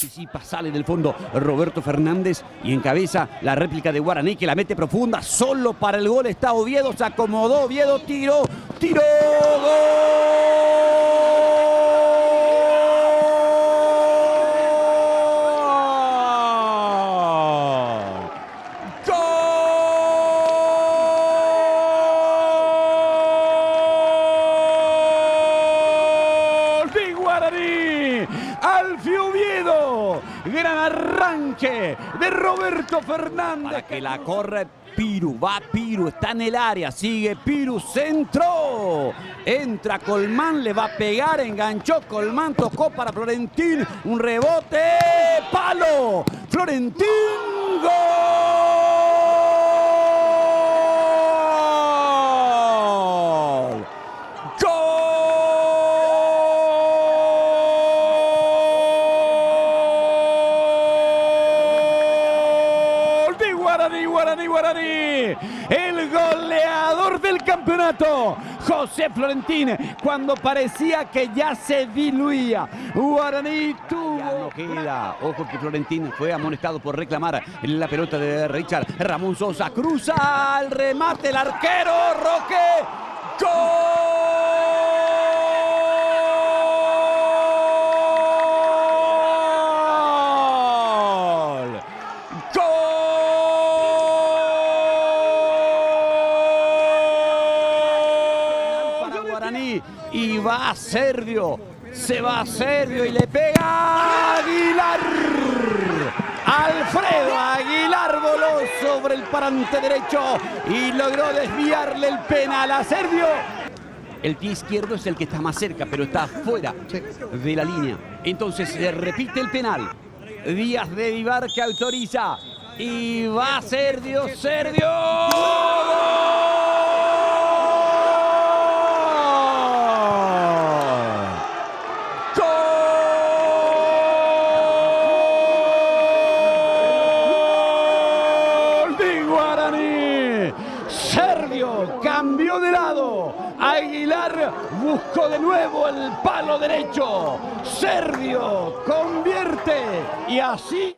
Anticipa, sale del fondo Roberto Fernández y encabeza la réplica de Guaraní, que la mete profunda. Solo para el gol está Oviedo. Se acomodó Oviedo, tiró, Guaraní, Alfio Oviedo, gran arranque de Roberto Fernández. Para que la corre Piru, va Piru, está en el área, sigue Piru, centro, entra Colmán, le va a pegar, enganchó Colmán, tocó para Florentín, un rebote, palo, Florentín, gol. Guaraní, el goleador del campeonato, José Florentín, cuando parecía que ya se diluía. Guaraní tuvo... Ojo que Florentín fue amonestado por reclamar la pelota de Richard. Ramón Sosa cruza al remate, el arquero Roque, ¡gol! Y va a Servio, se va a Servio y le pega Aguilar. Alfredo Aguilar voló sobre el parante derecho y logró desviarle el penal a Servio. El pie izquierdo es el que está más cerca, pero está fuera de la línea. Entonces se repite el penal. Díaz de Vivar que autoriza y va Servio. Servio cambió de lado, Aguilar buscó de nuevo el palo derecho, Servio convierte y así...